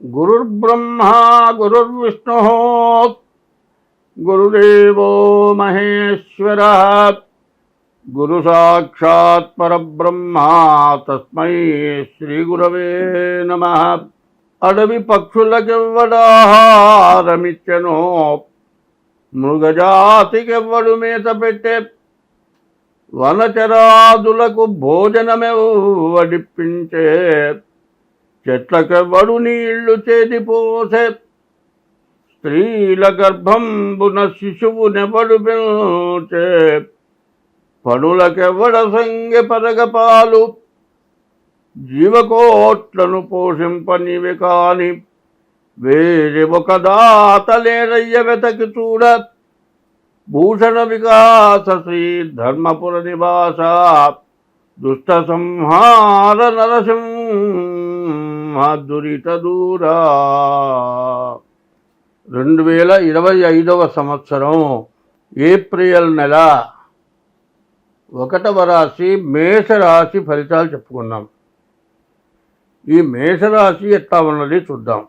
గురుర్బ్రహ్మా గురుర్విష్ణుః గురుదేవో మహేశ్వరः గురు సాక్షాత్ పరబ్రహ్మ తస్మై శ్రీ గురవే నమః. అడవి పక్షులకెవ్వడాహారమిచ్చెనో, మృగజాతికెవ్వడు మేత పెట్టే, వనచరాదులకు భోజనమెవ్వడిప్పించే, చెట్లకెవ్వడు నీళ్లు చేదిపోసే, స్త్రీల గర్భంబున శిశువునెవడు పెంచే, పనులకెవ్వడ సంగె పరగపాలు, జీవకోట్లను పోషింపనివి కాని వేరే ఒక దాత లేరయ్య వెతకి చూడ. భూషణ వికాస శ్రీ ధర్మపుర నివాస, దుష్ట సంహార నరసింహ దురిత దూరా. 2025వ సంవత్సరం ఏప్రిల్ నెల 1వ రాశి మేషరాశి ఫలితాలు చెప్పుకున్నాం. ఈ మేషరాశి ఎట్లా ఉన్నది చూద్దాం.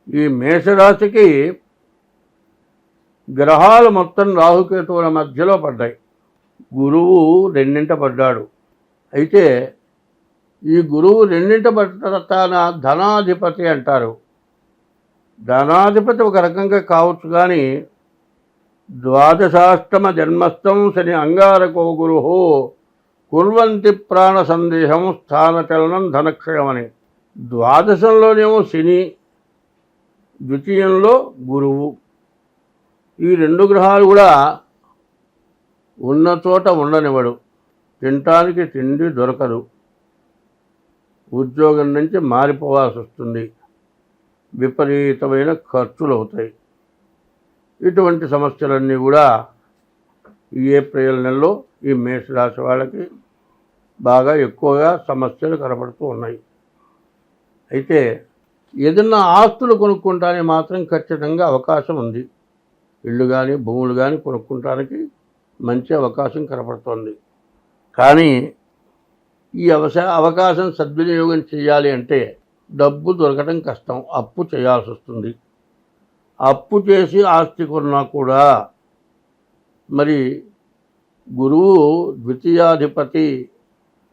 ఈ మేషరాశికి గ్రహాలు మొత్తం రాహుకేతువుల మధ్యలో పడ్డాయి. గురువు 2ంట పడ్డాడు. అయితే ఈ గురువు 2ంట పడ్డ తాన ధనాధిపతి అంటారు. ధనాధిపతి ఒక రకంగా కావచ్చు, కానీ ద్వాదశాష్టమ జన్మస్థం శని అంగారకో గురు కుర్వంతి ప్రాణ సందేహం స్థానచలనం ధనక్షయమని. ద్వాదశంలోనేమో శని, ద్వితీయంలో గురువు. ఈ 2 గ్రహాలు కూడా ఉన్న చోట ఉండనివ్వడు. తినటానికి తిండి దొరకదు, ఉద్యోగం నుంచి మారిపోవాల్సి వస్తుంది, విపరీతమైన ఖర్చులు అవుతాయి. ఇటువంటి సమస్యలన్నీ కూడా ఈ ఏప్రిల్ నెలలో ఈ మేషరాశి వాళ్ళకి బాగా ఎక్కువగా సమస్యలు కనబడుతూ ఉన్నాయి. అయితే ఏదన్నా ఆస్తులు కొనుక్కుంటానికి మాత్రం ఖచ్చితంగా అవకాశం ఉంది. ఇళ్ళు కానీ భూములు కానీ కొనుక్కుంటానికి మంచి అవకాశం కనపడుతోంది. కానీ ఈ అవకాశం సద్వినియోగం చేయాలి అంటే డబ్బు దొరకడం కష్టం, అప్పు చేయాల్సి వస్తుంది. అప్పు చేసి ఆస్తి కొన్నా కూడా మరి గురువు ద్వితీయాధిపతి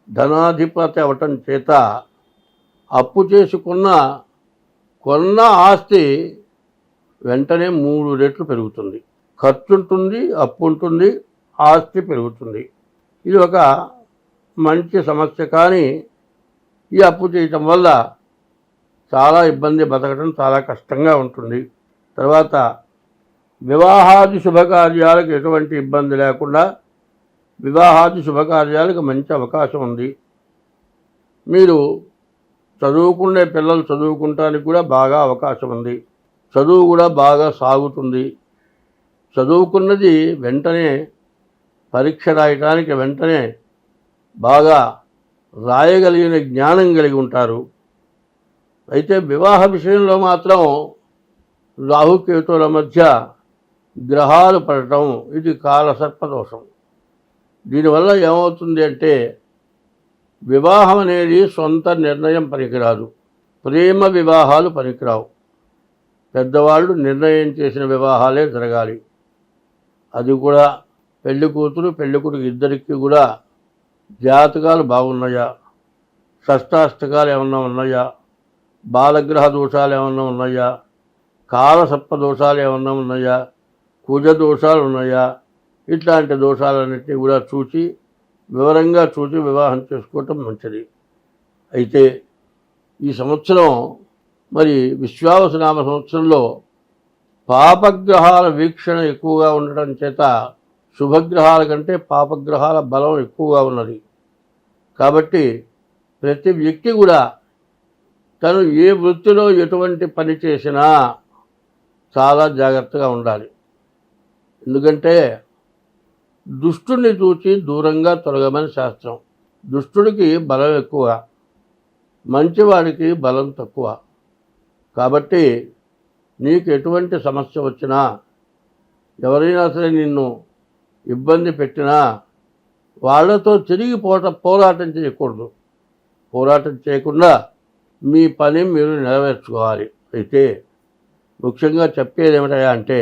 ధనాధిపతి అవటం చేత అప్పు చేసుకున్న కొన్న ఆస్తి వెంటనే 3 రెట్లు పెరుగుతుంది. ఖర్చు ఉంటుంది, అప్పు ఉంటుంది, ఆస్తి పెరుగుతుంది. ఇది ఒక మంచి సమస్య. కానీ ఈ అప్పు చేయటం వల్ల చాలా ఇబ్బంది, బతకడం చాలా కష్టంగా ఉంటుంది. తర్వాత వివాహాది శుభకార్యాలకు ఎటువంటి ఇబ్బంది లేకుండా వివాహాది శుభకార్యాలకు మంచి అవకాశం ఉంది. మీరు చదువుకునే పిల్లలు చదువుకుంటానికి కూడా బాగా అవకాశం ఉంది. చదువు కూడా బాగా సాగుతుంది. చదువుకున్నది వెంటనే పరీక్ష రాయటానికి వెంటనే బాగా రాయగలిగిన జ్ఞానం కలిగి ఉంటారు. అయితే వివాహ విషయంలో మాత్రం రాహుకేతువుల మధ్య గ్రహాలు పడటం ఇది కాలసర్పదోషం. దీనివల్ల ఏమవుతుంది అంటే వివాహం అనేది సొంత నిర్ణయం పనికిరాదు, ప్రేమ వివాహాలు పనికిరావు. పెద్దవాళ్ళు నిర్ణయం చేసిన వివాహాలే జరగాలి. అది కూడా పెళ్లి కూతురు పెళ్లి కొడుకు ఇద్దరికి కూడా జాతకాలు బాగున్నాయా, షష్టాష్టకాలు ఏమన్నా ఉన్నాయా, బాలగ్రహ దోషాలు ఏమన్నా ఉన్నాయా, కాలసర్ప దోషాలు ఏమన్నా ఉన్నాయా, కుజ దోషాలు ఉన్నాయా, ఇట్లాంటి దోషాలన్నింటినీ కూడా చూసి వివరంగా చూసి వివాహం చేసుకోవటం మంచిది. అయితే ఈ సంవత్సరం మరి విశ్వావసునామ సంవత్సరంలో పాపగ్రహాల వీక్షణ ఎక్కువగా ఉండటం చేత శుభగ్రహాల కంటే పాపగ్రహాల బలం ఎక్కువగా ఉన్నది. కాబట్టి ప్రతి వ్యక్తి కూడా తను ఏ వృత్తిలో ఎటువంటి పని చేసినా చాలా జాగ్రత్తగా ఉండాలి. ఎందుకంటే దుష్టుని చూచి దూరంగా తొలగమని శాస్త్రం. దుష్టుడికి బలం ఎక్కువ, మంచివాడికి బలం తక్కువ. కాబట్టి నీకు ఎటువంటి సమస్య వచ్చినా, ఎవరైనా సరే నిన్ను ఇబ్బంది పెట్టినా వాళ్ళతో తిరిగి పోరాటం చేయకూడదు. పోరాటం చేయకుండా మీ పని మీరు నెరవేర్చుకోవాలి. అయితే ముఖ్యంగా చెప్పేది ఏమిటయా అంటే,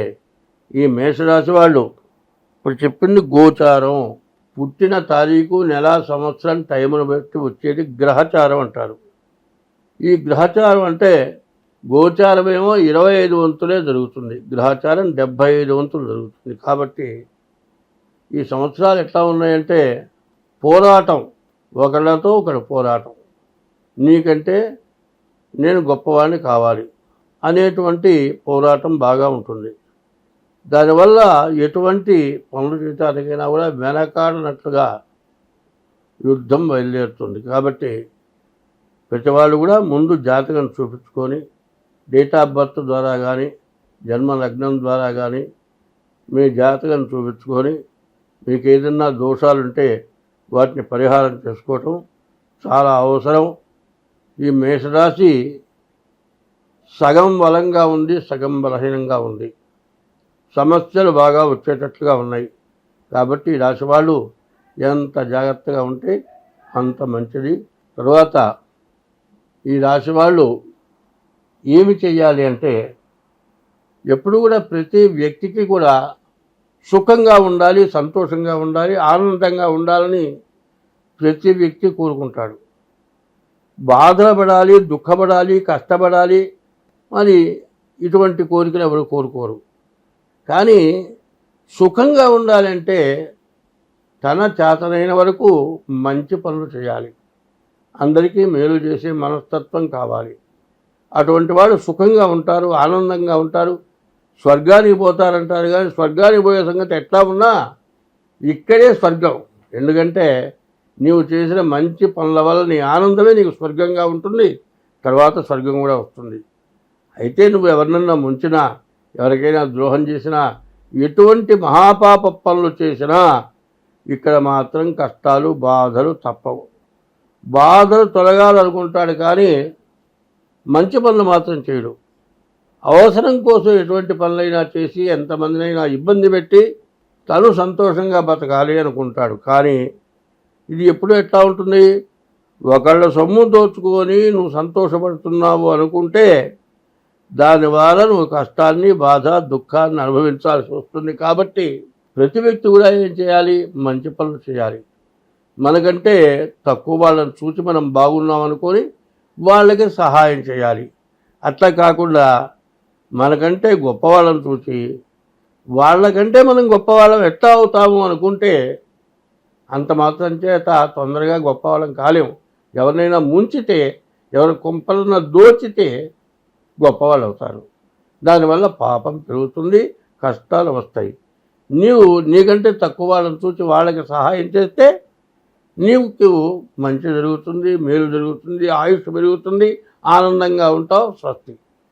ఈ మేషరాశి వాళ్ళు ఇప్పుడు చెప్పింది గోచారం, పుట్టిన తారీఖు, నెల, సంవత్సరం, టైమును బట్టి వచ్చేది గ్రహచారం అంటారు. ఈ గ్రహచారం అంటే గోచారమేమో 25 వంతులే జరుగుతుంది, గ్రహచారం 75 వంతులు జరుగుతుంది. కాబట్టి ఈ సంవత్సరాలు ఎట్లా ఉన్నాయంటే పోరాటం, ఒకళ్ళతో ఒకడు పోరాటం, నీకంటే నేను గొప్పవాడిని కావాలి అనేటువంటి పోరాటం బాగా ఉంటుంది. దానివల్ల ఎటువంటి పనులు చేయడానికైనా కూడా వెనకాడనట్లుగా యుద్ధం బయలుదేరుతుంది. కాబట్టి ప్రతి వాళ్ళు కూడా ముందు జాతకం చూపించుకొని డేట్ ఆఫ్ బర్త్ ద్వారా కానీ జన్మ లగ్నం ద్వారా కానీ మీ జాతకం చూపించుకొని మీకు ఏదన్నా దోషాలుంటే వాటిని పరిహారం చేసుకోవటం చాలా అవసరం. ఈ మేషరాశి సగం బలంగా ఉంది, సగం బలహీనంగా ఉంది, సమస్యలు బాగా వచ్చేటట్లుగా ఉన్నాయి. కాబట్టి ఈ రాశి వాళ్ళు ఎంత జాగ్రత్తగా ఉంటే అంత మంచిది. తర్వాత ఈ రాశి వాళ్ళు ఏమి చేయాలి అంటే, ఎప్పుడు కూడా ప్రతి వ్యక్తికి కూడా సుఖంగా ఉండాలి, సంతోషంగా ఉండాలి, ఆనందంగా ఉండాలని ప్రతి వ్యక్తి కోరుకుంటాడు. బాధపడాలి, దుఃఖపడాలి, కష్టపడాలి మరి ఇటువంటి కోరికలు ఎవరు కోరుకోరు. కానీ సుఖంగా ఉండాలంటే తన చేతనైన వరకు మంచి పనులు చేయాలి, అందరికీ మేలు చేసే మనస్తత్వం కావాలి. అటువంటి వాళ్ళు సుఖంగా ఉంటారు, ఆనందంగా ఉంటారు, స్వర్గానికి పోతారంటారు. కానీ స్వర్గానికి పోయే సంగతి ఎట్లా ఉన్నా ఇక్కడే స్వర్గం. ఎందుకంటే నీవు చేసిన మంచి పనుల వల్ల నీ ఆనందమే నీకు స్వర్గంగా ఉంటుంది, తర్వాత స్వర్గం కూడా వస్తుంది. అయితే నువ్వు ఎవరినన్నా ముంచినా, ఎవరికైనా ద్రోహం చేసినా, ఎటువంటి మహాపాప పనులు చేసినా ఇక్కడ మాత్రం కష్టాలు, బాధలు తప్పవు. బాధలు తొలగాలనుకుంటాడు కానీ మంచి పనులు మాత్రం చేయడు. అవసరం కోసం ఎటువంటి పనులైనా చేసి ఎంతమందినైనా ఇబ్బంది పెట్టి తను సంతోషంగా బతకాలి అనుకుంటాడు. కానీ ఇది ఎప్పుడు ఎట్లా ఉంటుంది, ఒకళ్ళ సొమ్ము దోచుకొని నువ్వు సంతోషపడుతున్నావు అనుకుంటే దానివల్ల నువ్వు కష్టాన్ని, బాధ, దుఃఖాన్ని అనుభవించాల్సి వస్తుంది. కాబట్టి ప్రతి వ్యక్తి కూడా ఏం చేయాలి, మంచి పనులు చేయాలి. మనకంటే తక్కువ వాళ్ళని చూసి మనం బాగున్నాం అనుకొని వాళ్ళకి సహాయం చేయాలి. అట్లా కాకుండా మనకంటే గొప్ప వాళ్ళని చూసి వాళ్ళకంటే మనం గొప్పవాళ్ళం ఎట్లా అవుతాము అనుకుంటే అంత మాత్రం చేత తొందరగా గొప్పవాళ్ళం కాలేము. ఎవరినైనా ముంచితే, ఎవరి కొంపలన దోచితే గొప్పవాళ్ళు అవుతారు. దానివల్ల పాపం పెరుగుతుంది, కష్టాలు వస్తాయి. నీవు నీకంటే తక్కువ వాళ్ళని చూసి వాళ్ళకి సహాయం చేస్తే నీకు మంచి జరుగుతుంది, మేలు జరుగుతుంది, ఆయుష్ పెరుగుతుంది, ఆనందంగా ఉంటావు. స్వస్తి.